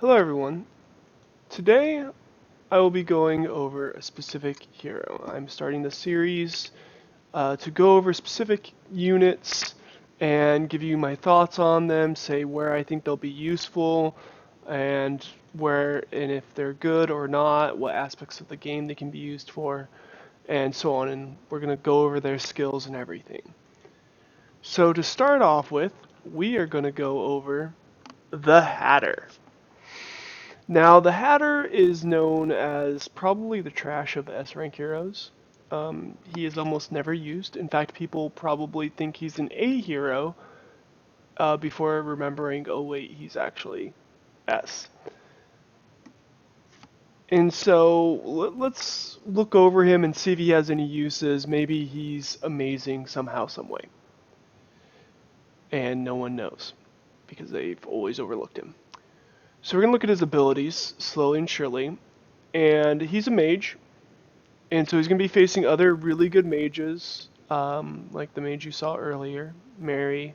Hello everyone. Today I will be going over a specific hero. I'm starting the series to go over specific units and give you my thoughts on them, say where I think they'll be useful and where and if they're good or not, what aspects of the game they can be used for, and so on. And we're going to go over their skills and everything. So to start off with, we are going to go over the Hatter. Now, the Hatter is known as probably the trash of the S rank heroes. He is almost never used. In fact, people probably think he's an A hero before remembering, oh wait, he's actually S. And so let's look over him and see if he has any uses. Maybe he's amazing somehow, some way. And no one knows because they've always overlooked him. So we're going to look at his abilities slowly and surely. And he's a mage. And so he's going to be facing other really good mages, like the mage you saw earlier, Mary.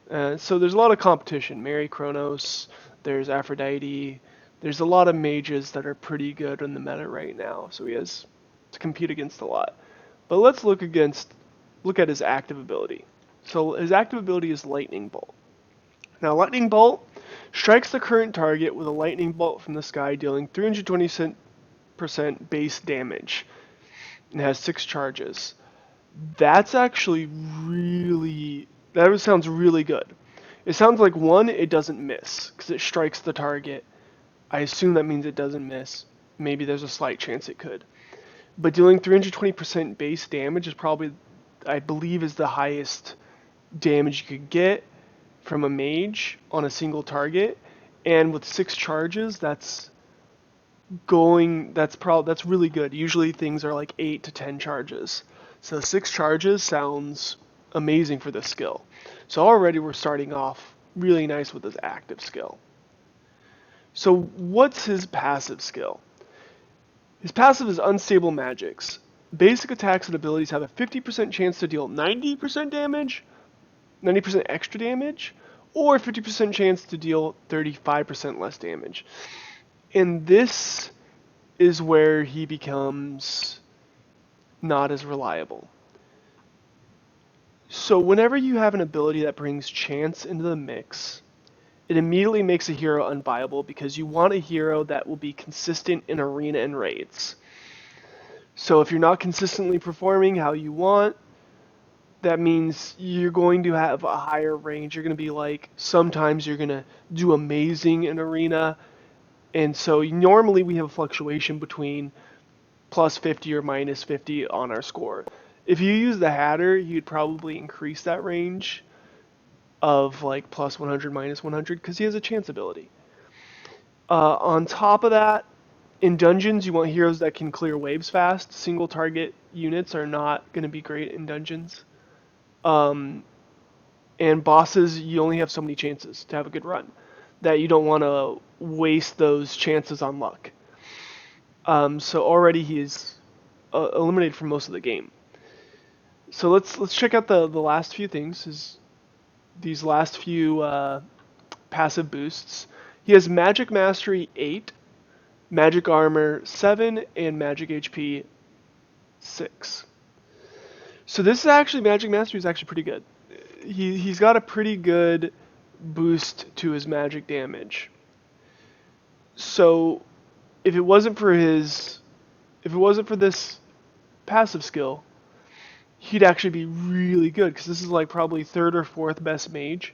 So there's a lot of competition. Mary, Kronos, there's Aphrodite. There's a lot of mages that are pretty good in the meta right now. So he has to compete against a lot. But let's look at his active ability. So his active ability is Lightning Bolt. Now Lightning Bolt strikes the current target with a lightning bolt from the sky, dealing 320% base damage. And has 6 charges. That's actually that sounds really good. It sounds like one, it doesn't miss because it strikes the target. I assume that means it doesn't miss. Maybe there's a slight chance it could. But dealing 320% base damage is probably, I believe, is the highest damage you could get from a mage on a single target. And with 6 charges, that's really good. Usually things are like 8 to 10 charges. So 6 charges sounds amazing for this skill. So already we're starting off really nice with his active skill. So what's his passive skill? His passive is Unstable Magics. Basic attacks and abilities have a 50% chance to deal 90% damage, 90% extra damage, or 50% chance to deal 35% less damage. And this is where he becomes not as reliable. So whenever you have an ability that brings chance into the mix, it immediately makes a hero unviable because you want a hero that will be consistent in arena and raids. So if you're not consistently performing how you want, that means you're going to have a higher range. You're going to be like, sometimes you're going to do amazing in arena. And so normally we have a fluctuation between plus 50 or minus 50 on our score. If you use the Hatter, you'd probably increase that range of like plus 100, minus 100, because he has a chance ability. On top of that, in dungeons, you want heroes that can clear waves fast. Single target units are not going to be great in dungeons. And bosses, you only have so many chances to have a good run that you don't want to waste those chances on luck. So already he's eliminated from most of the game. So let's check out the last few things. These last few passive boosts. He has Magic Mastery 8, Magic Armor 7, and Magic HP 6. So this is actually Magic Mastery is actually pretty good. He's got a pretty good boost to his magic damage. So if it wasn't for this passive skill, he'd actually be really good because this is like probably third or fourth best mage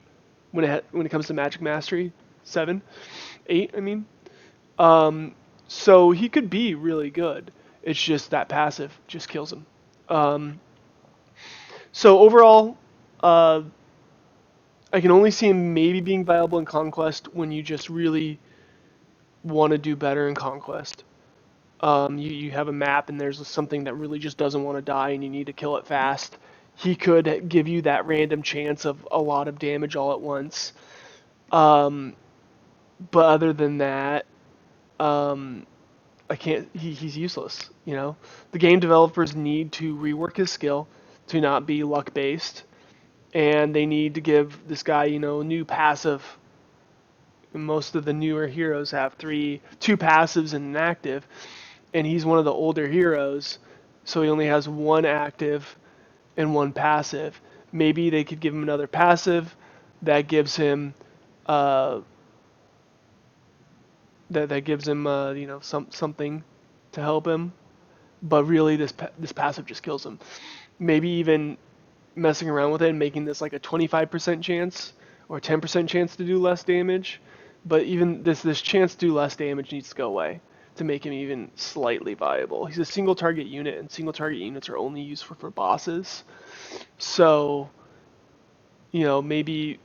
when it comes to Magic Mastery, 7, 8. I mean, so he could be really good. It's just that passive just kills him. So overall, I can only see him maybe being viable in Conquest when you just really want to do better in Conquest. You have a map and there's something that really just doesn't want to die and you need to kill it fast. He could give you that random chance of a lot of damage all at once. But other than that, I can't. He's useless. You know, the game developers need to rework his skill to not be luck based, and they need to give this guy, new passive Most of the newer heroes have two passives and an active, and he's one of the older heroes, so he only has one active and one passive. Maybe they could give him another passive that gives him uh, that gives him something to help him, but really this passive just kills him. Maybe even messing around with it and making this like a 25% chance or 10% chance to do less damage. But even this chance to do less damage needs to go away to make him even slightly viable. He's a single target unit, and single target units are only used for bosses. So, maybe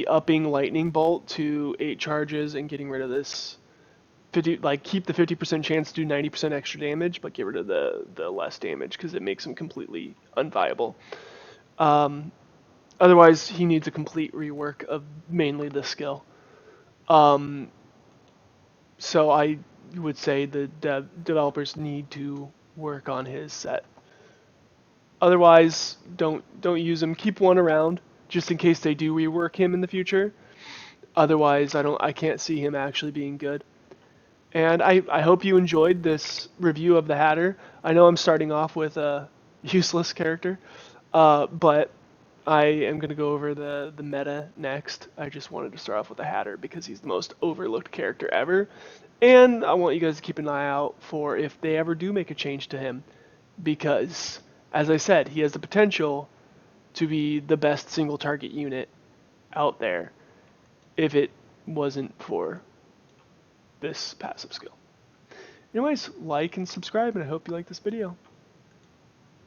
upping lightning bolt to 8 charges and getting rid of this 50, like keep the 50% chance to do 90% extra damage, but get rid of the less damage because it makes him completely unviable. Otherwise, he needs a complete rework of mainly the skill. So I would say the developers need to work on his set. Otherwise, don't use him. Keep one around just in case they do rework him in the future. Otherwise, I can't see him actually being good. And I hope you enjoyed this review of the Hatter. I know I'm starting off with a useless character, but I am going to go over the meta next. I just wanted to start off with the Hatter because he's the most overlooked character ever. And I want you guys to keep an eye out for if they ever do make a change to him. Because, as I said, he has the potential to be the best single target unit out there if it wasn't for this passive skill. Anyways, like and subscribe, and I hope you like this video.